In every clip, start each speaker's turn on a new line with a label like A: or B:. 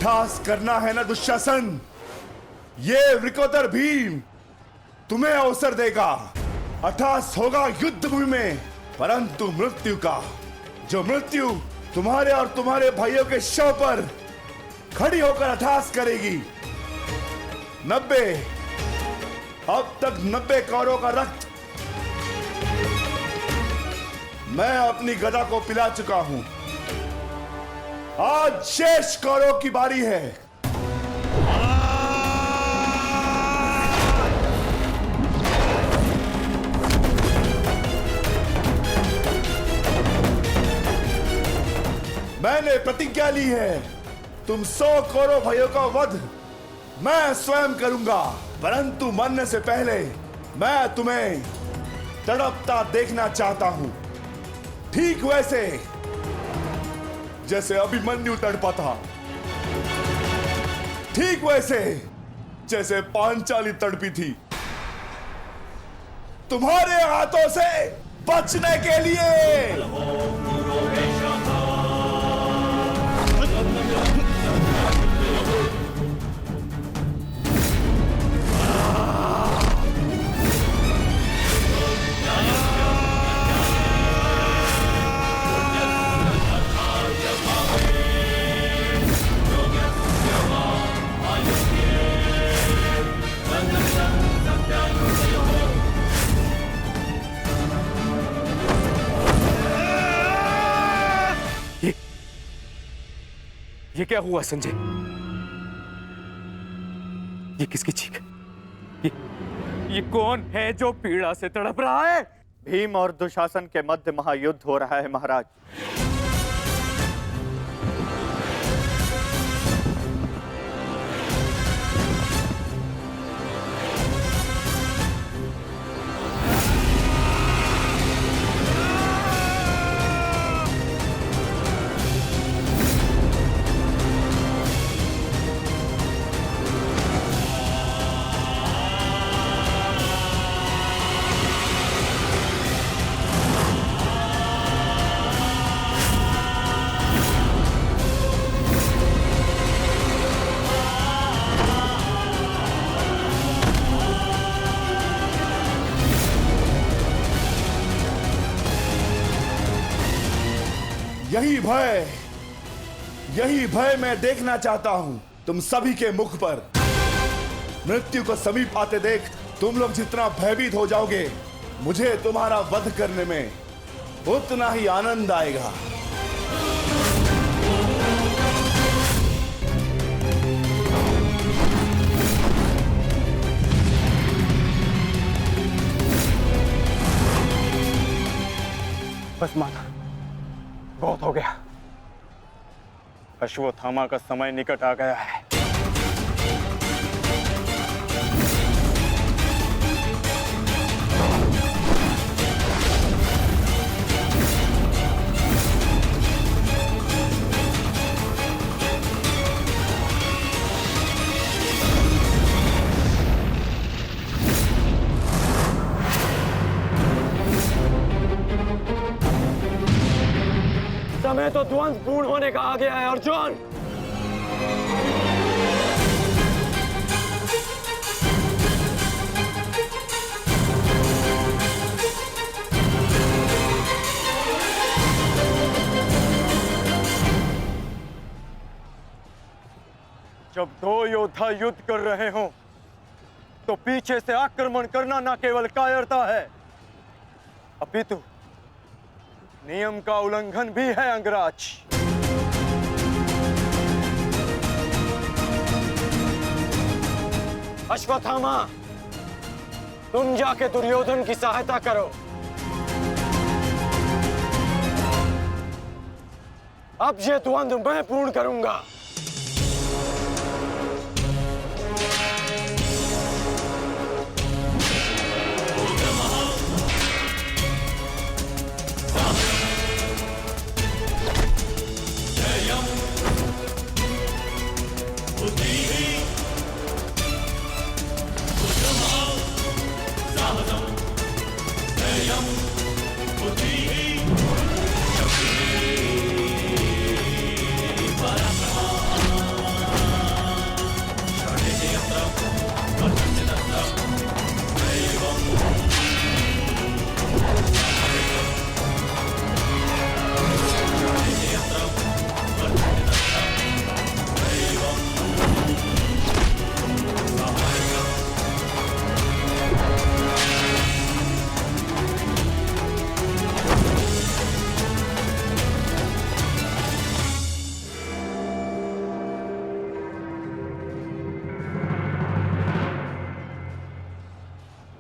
A: अट्ठास करना है ना दुशासन, ये वृकोदर भीम तुम्हें अवसर देगा। अट्ठास होगा युद्ध भूमि में, परंतु मृत्यु का, जो मृत्यु तुम्हारे और तुम्हारे भाइयों के शव पर खड़ी होकर अट्ठास करेगी। 90, अब तक 90 कौरवों का रक्त मैं अपनी गदा को पिला चुका हूं। आज शेष कौरवों की बारी है। मैंने प्रतिज्ञा ली है, तुम 100 कौरव भाइयों का वध मैं स्वयं करूंगा, परंतु मरने से पहले मैं तुम्हें तड़पता देखना चाहता हूं, ठीक वैसे जैसे अभिमन्यु तड़पा था, ठीक वैसे जैसे पांचाली तड़पी थी। तुम्हारे हाथों से बचने के लिए
B: ये क्या हुआ संजय? ये किसकी चीख? ये कौन है जो पीड़ा से तड़प रहा है?
C: भीम और दुशासन के मध्य महायुद्ध हो रहा है महाराज।
A: यही भय मैं देखना चाहता हूं तुम सभी के मुख पर। मृत्यु को समीप आते देख तुम लोग जितना भयभीत हो जाओगे, मुझे तुम्हारा वध करने में उतना ही आनंद आएगा।
C: बस माना, बहुत हो गया। अश्वत्थामा का समय निकट आ गया है। समय तो ध्वंस पूर्ण होने का आ गया है अर्जुन। जब दो योद्धा युद्ध कर रहे हों तो पीछे से आक्रमण करना न केवल कायरता है, अपितु नियम का उल्लंघन भी है अंगराज। अश्वत्थामा, तुम जाके दुर्योधन की सहायता करो। अब ये द्वंद्व मैं पूर्ण करूंगा।
D: बुद्धि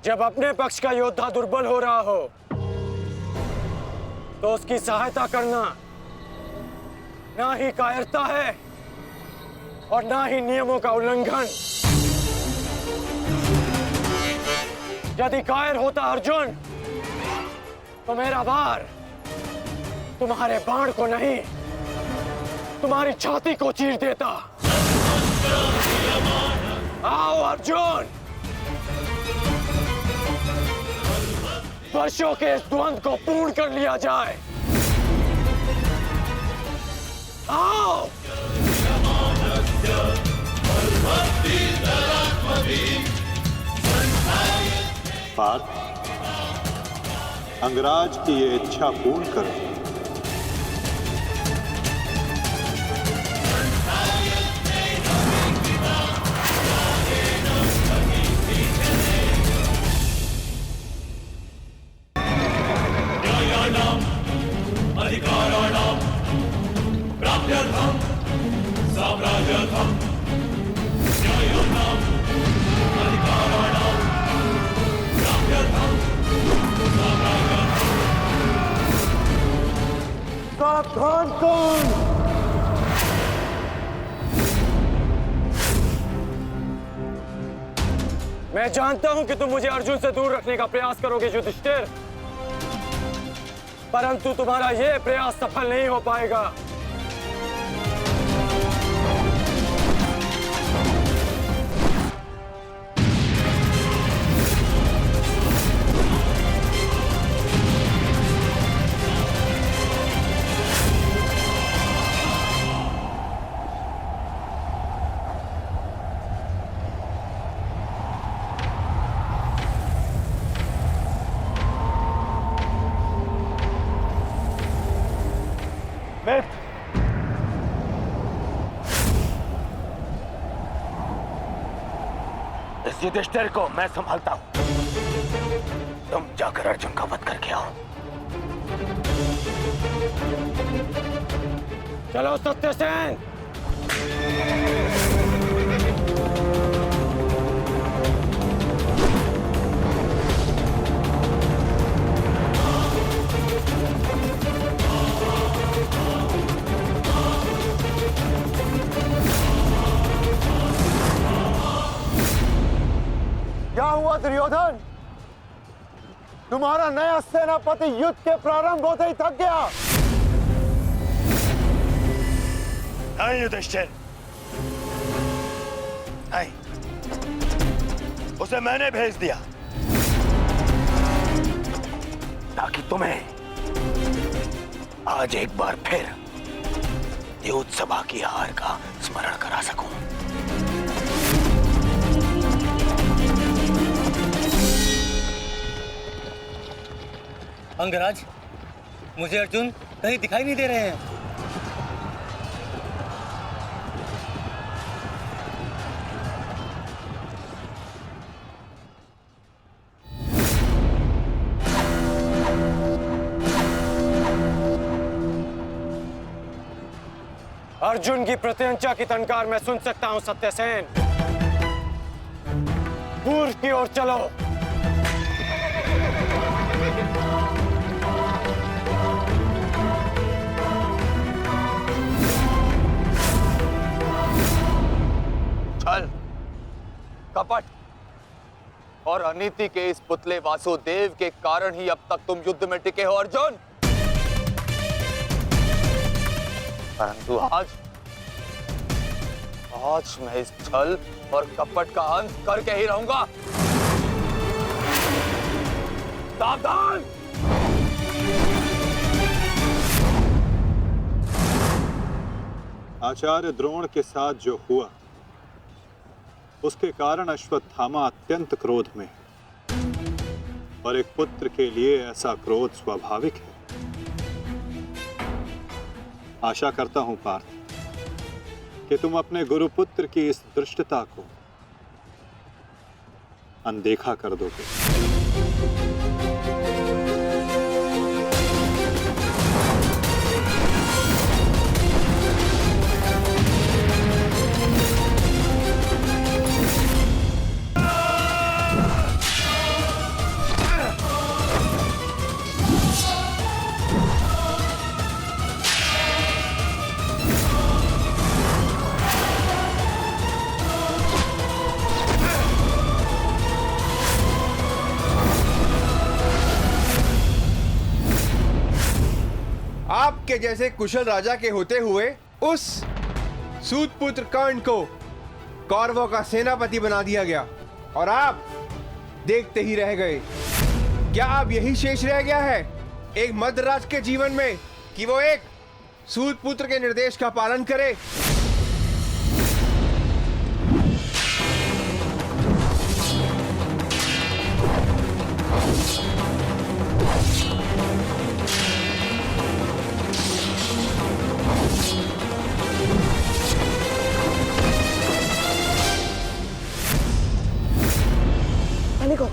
C: जब अपने पक्ष का योद्धा दुर्बल हो रहा हो तो उसकी सहायता करना ना ही कायरता है और ना ही नियमों का उल्लंघन। यदि कायर होता अर्जुन तो मेरा वार तुम्हारे बाण को नहीं, तुम्हारी छाती को चीर देता। आओ अर्जुन, वर्षों के इस द्वंद्व को पूर्ण कर लिया जाए। आओ।
D: पार्थ, अंगराज की ये इच्छा पूर्ण करो।
E: अधिकाराणां प्राप्त्यर्थं साम्राज्यर्थं न्यायानां अधिकाराणां प्राप्त्यर्थं साम्राज्यर्थं।
C: सावधान कौन? मैं जानता हूं कि तुम मुझे अर्जुन से दूर रखने का प्रयास करोगे युधिष्ठिर, परंतु तुम्हारा यह प्रयास सफल नहीं हो पाएगा।
B: इस युधिष्ठिर को मैं संभालता हूं, तुम जाकर अर्जुन का वध करके आओ।
C: चलो सत्यसेन। क्या हुआ दुर्योधन? तुम्हारा नया सेनापति युद्ध के प्रारंभ होते ही थक गया।
E: नहीं युधिष्ठिर, नहीं, उसे मैंने भेज दिया
B: ताकि तुम्हें आज एक बार फिर युद्ध सभा की हार का स्मरण करा सकूं।
F: अंगराज, मुझे अर्जुन कहीं दिखाई नहीं दे रहे हैं।
C: अर्जुन की प्रत्यंचा की टंकार मैं सुन सकता हूं सत्यसेन। पूर्व की ओर चलो।
G: छल, कपट और अनीति के इस पुतले वासुदेव के कारण ही अब तक तुम युद्ध में टिके हो अर्जुन। परंतु आज मैं इस छल और कपट का अंत करके ही रहूंगा। सावधान!
D: आचार्य द्रोण के साथ जो हुआ उसके कारण अश्वत्थामा अत्यंत क्रोध में है। और एक पुत्र के लिए ऐसा क्रोध स्वाभाविक है। आशा करता हूं पार्थ कि तुम अपने गुरुपुत्र की इस दुष्टता को अनदेखा कर दोगे।
H: के जैसे कुशल राजा के होते हुए उस सूतपुत्र कर्ण को कौरवों का सेनापति बना दिया गया और आप देखते ही रह गए। क्या अब यही शेष रह गया है एक मध्यराज के जीवन में कि वो एक सूतपुत्र के निर्देश का पालन करे?
I: Nico,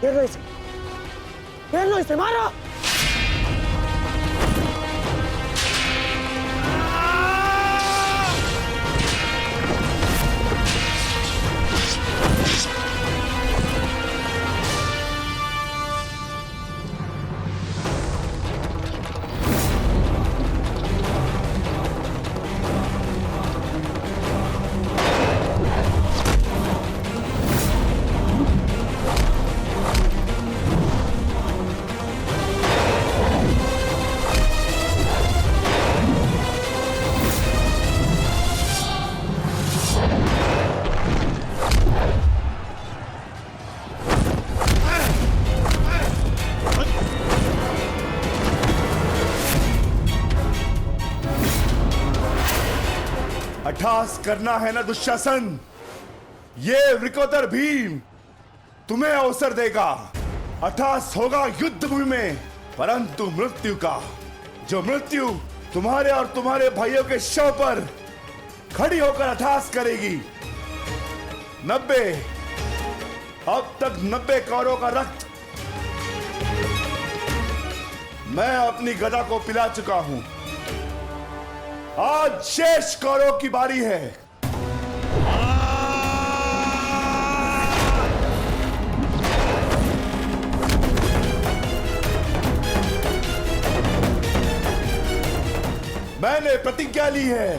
I: ¿qué lo hice? ¿Qué lo hice, mano?
A: अट्ठास करना है ना दुशासन, ये वृकोदर भीम तुम्हें अवसर देगा। अट्ठास होगा युद्ध भूमि में, परंतु मृत्यु का, जो मृत्यु तुम्हारे और तुम्हारे भाइयों के शव पर खड़ी होकर अट्ठास करेगी। 90 अब तक 90 कौरवों का रक्त मैं अपनी गदा को पिला चुका हूं। आज शेष कौरवों की बारी है। मैंने प्रतिज्ञा ली है,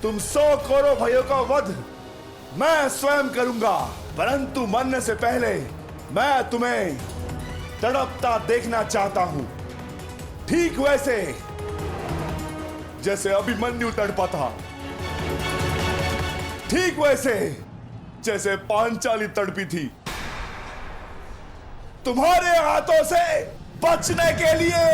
A: तुम 100 कौरव भाइयों का वध मैं स्वयं करूंगा, परंतु मरने से पहले मैं तुम्हें तड़पता देखना चाहता हूं, ठीक वैसे जैसे अभिमन्यु तड़पा था, ठीक वैसे जैसे पांचाली तड़पी थी, तुम्हारे हाथों से बचने के लिए।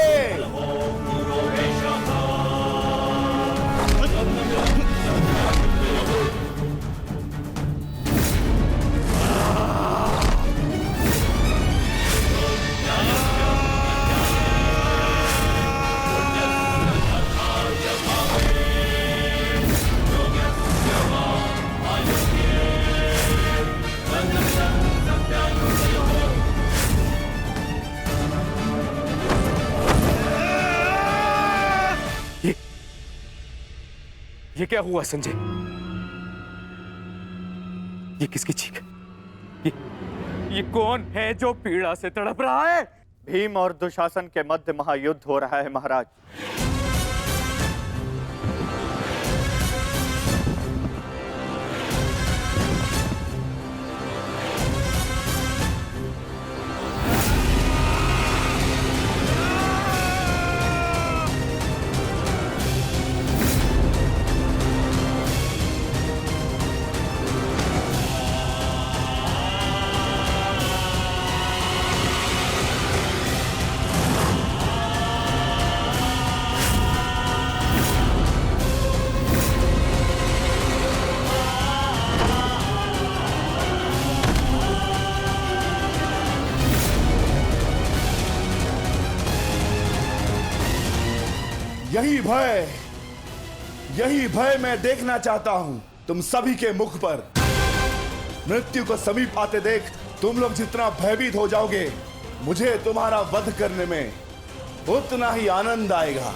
B: ये क्या हुआ संजय? ये किसकी चीख? ये कौन है जो पीड़ा से तड़प रहा है?
C: भीम और दुशासन के मध्य महायुद्ध हो रहा है महाराज।
A: यही भय मैं देखना चाहता हूं तुम सभी के मुख पर। मृत्यु को समीप आते देख तुम लोग जितना भयभीत हो जाओगे, मुझे तुम्हारा वध करने में उतना ही आनंद आएगा।